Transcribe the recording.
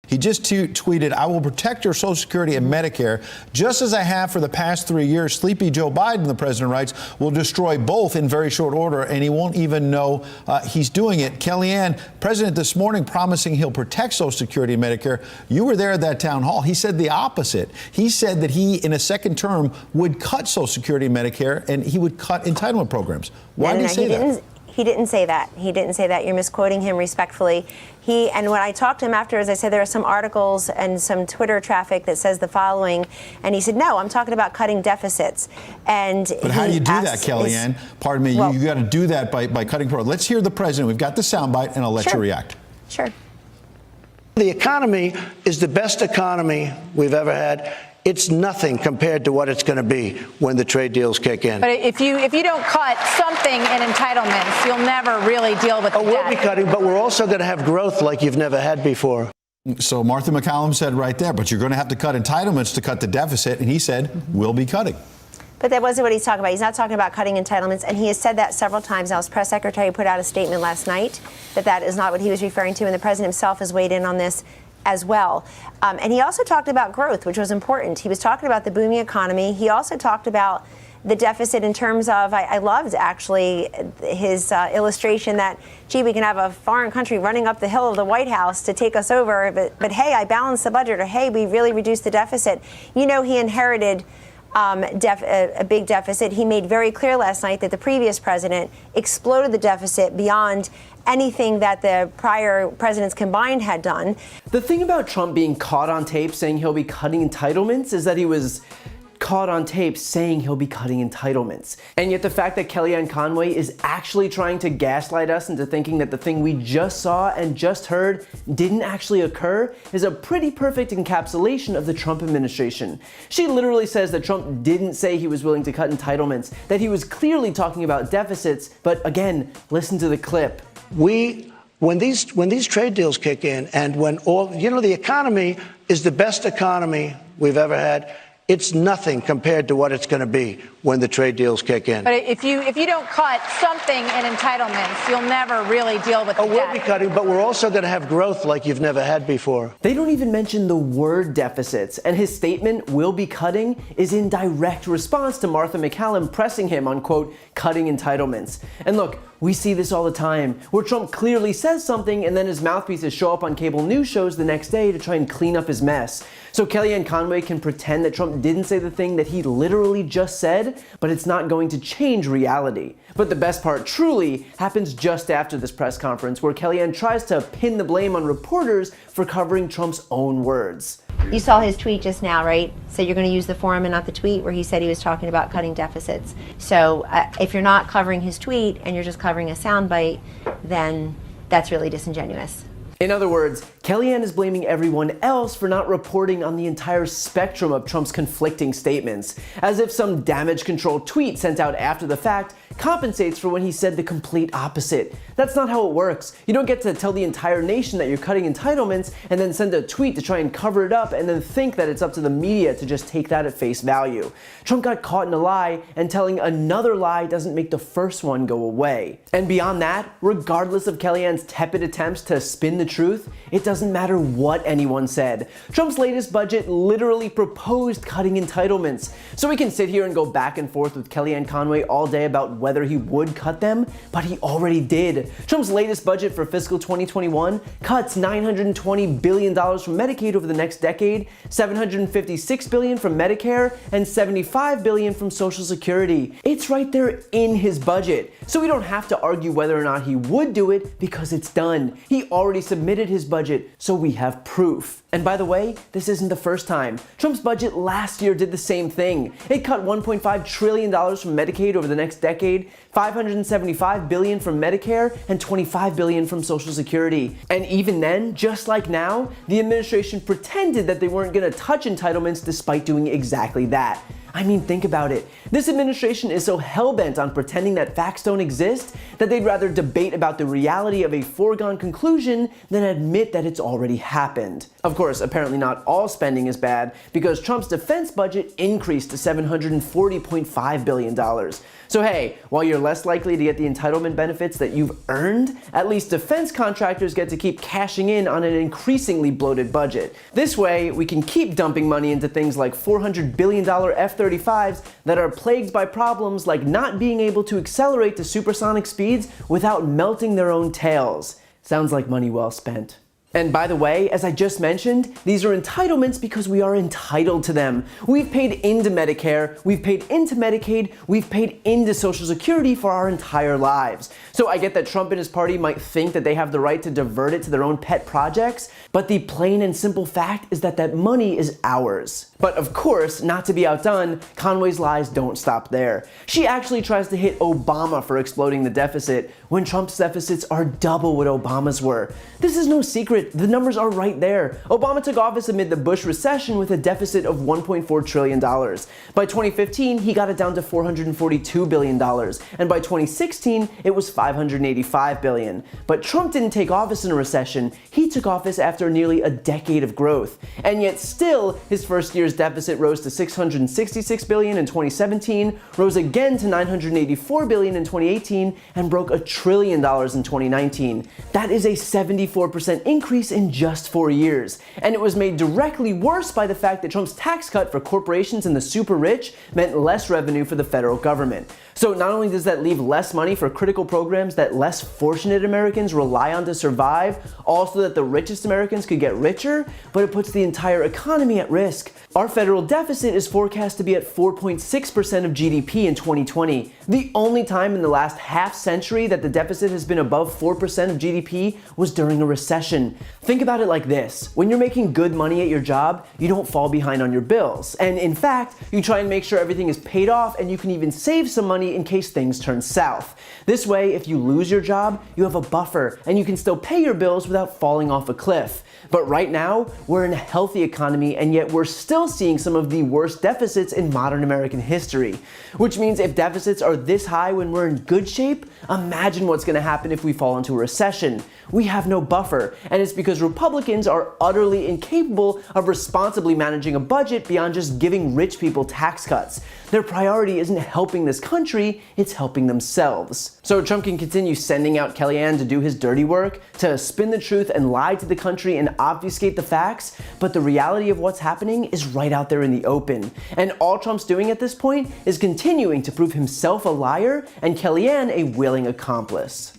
He just tweeted, "I will protect your Social Security and Medicare, just as I have for the past 3 years. Sleepy Joe Biden," the president writes, "will destroy both in very short order, and he won't even know he's doing it." Kellyanne, president this morning promising he'll protect Social Security and Medicare. You were there at that town hall. He said the opposite. He said that he, in a second term, would cut Social Security and Medicare, and he would cut entitlement programs. Why did he say that? He didn't say that. He didn't say that. You're misquoting him respectfully. And when I talked to him afterwards, I said there are some articles and some Twitter traffic that says the following. And he said, no, I'm talking about cutting deficits. But how do you do that, Kellyanne? Pardon me, you got to do that by cutting programs. Let's hear the president. We've got the soundbite, and I'll let you react. Sure. The economy is the best economy we've ever had. It's nothing compared to what it's going to be when the trade deals kick in. But if you don't cut something in entitlements, you'll never really deal with the debt. We'll be cutting, but we're also going to have growth like you've never had before. So Martha McCallum said right there, but you're going to have to cut entitlements to cut the deficit, and he said, we'll be cutting. But that wasn't what he's talking about. He's not talking about cutting entitlements, and he has said that several times. Now, his press secretary put out a statement last night that that is not what he was referring to, and the president himself has weighed in on this as well. And he also talked about growth, which was important. He was talking about the booming economy. He also talked about the deficit in terms of, I loved actually his illustration that, gee, we can have a foreign country running up the hill of the White House to take us over, but hey, I balanced the budget, or hey, we really reduced the deficit. You know, he inherited a big deficit. He made very clear last night that the previous president exploded the deficit beyond anything that the prior presidents combined had done. The thing about Trump being caught on tape saying he'll be cutting entitlements is that he was caught on tape saying he'll be cutting entitlements. And yet the fact that Kellyanne Conway is actually trying to gaslight us into thinking that the thing we just saw and just heard didn't actually occur is a pretty perfect encapsulation of the Trump administration. She literally says that Trump didn't say he was willing to cut entitlements, that he was clearly talking about deficits, but again, listen to the clip. When these trade deals kick in, and when the economy is the best economy we've ever had. It's nothing compared to what it's going to be when the trade deals kick in. But if you don't cut something in entitlements, you'll never really deal with the debt. We'll be cutting, but we're also going to have growth like you've never had before. They don't even mention the word deficits, and his statement, "will be cutting," is in direct response to Martha McCallum pressing him on, quote, cutting entitlements. And look, we see this all the time, where Trump clearly says something and then his mouthpieces show up on cable news shows the next day to try and clean up his mess. So Kellyanne Conway can pretend that Trump didn't say the thing that he literally just said, but it's not going to change reality. But the best part truly happens just after this press conference, where Kellyanne tries to pin the blame on reporters for covering Trump's own words. You saw his tweet just now, right? So you're going to use the forum and not the tweet, where he said he was talking about cutting deficits. So if you're not covering his tweet and you're just covering a soundbite, then that's really disingenuous. In other words, Kellyanne is blaming everyone else for not reporting on the entire spectrum of Trump's conflicting statements, as if some damage control tweet sent out after the fact compensates for when he said the complete opposite. That's not how it works. You don't get to tell the entire nation that you're cutting entitlements and then send a tweet to try and cover it up and then think that it's up to the media to just take that at face value. Trump got caught in a lie, and telling another lie doesn't make the first one go away. And beyond that, regardless of Kellyanne's tepid attempts to spin the truth, it doesn't matter what anyone said. Trump's latest budget literally proposed cutting entitlements. So we can sit here and go back and forth with Kellyanne Conway all day about whether he would cut them, but he already did. Trump's latest budget for fiscal 2021 cuts $920 billion from Medicaid over the next decade, $756 billion from Medicare, and $75 billion from Social Security. It's right there in his budget. So we don't have to argue whether or not he would do it, because it's done. He already submitted his budget, so we have proof. And by the way, this isn't the first time. Trump's budget last year did the same thing. It cut $1.5 trillion from Medicaid over the next decade, $575 billion from Medicare, and $25 billion from Social Security. And even then, just like now, the administration pretended that they weren't going to touch entitlements despite doing exactly that. I mean, think about it. This administration is so hell-bent on pretending that facts don't exist that they'd rather debate about the reality of a foregone conclusion than admit that it's already happened. Of course, apparently not all spending is bad, because Trump's defense budget increased to $740.5 billion. So hey, while you're less likely to get the entitlement benefits that you've earned, at least defense contractors get to keep cashing in on an increasingly bloated budget. This way, we can keep dumping money into things like $400 billion F-35s that are plagued by problems like not being able to accelerate to supersonic speeds without melting their own tails. Sounds like money well spent. And by the way, as I just mentioned, these are entitlements because we are entitled to them. We've paid into Medicare, we've paid into Medicaid, we've paid into Social Security for our entire lives. So I get that Trump and his party might think that they have the right to divert it to their own pet projects, but the plain and simple fact is that that money is ours. But of course, not to be outdone, Conway's lies don't stop there. She actually tries to hit Obama for exploding the deficit, when Trump's deficits are double what Obama's were. This is no secret. The numbers are right there. Obama took office amid the Bush recession with a deficit of $1.4 trillion. By 2015, he got it down to $442 billion. And by 2016, it was $585 billion. But Trump didn't take office in a recession. He took office after nearly a decade of growth. And yet still, his first year's deficit rose to $666 billion in 2017, rose again to $984 billion in 2018, and broke $1 trillion in 2019. That is a 74% increase in just 4 years. And it was made directly worse by the fact that Trump's tax cut for corporations and the super rich meant less revenue for the federal government. So not only does that leave less money for critical programs that less fortunate Americans rely on to survive, also that the richest Americans could get richer, but it puts the entire economy at risk. Our federal deficit is forecast to be at 4.6% of GDP in 2020. The only time in the last half century that the deficit has been above 4% of GDP was during a recession. Think about it like this. When you're making good money at your job, you don't fall behind on your bills. And in fact, you try and make sure everything is paid off, and you can even save some money in case things turn south. This way, if you lose your job, you have a buffer, and you can still pay your bills without falling off a cliff. But right now, we're in a healthy economy, and yet we're still seeing some of the worst deficits in modern American history. Which means if deficits are this high when we're in good shape, imagine what's going to happen if we fall into a recession. We have no buffer, and it's because Republicans are utterly incapable of responsibly managing a budget beyond just giving rich people tax cuts. Their priority isn't helping this country, it's helping themselves. So Trump can continue sending out Kellyanne to do his dirty work, to spin the truth and lie to the country and obfuscate the facts, but the reality of what's happening is right out there in the open. And all Trump's doing at this point is continuing to prove himself a liar and Kellyanne a willing accomplice.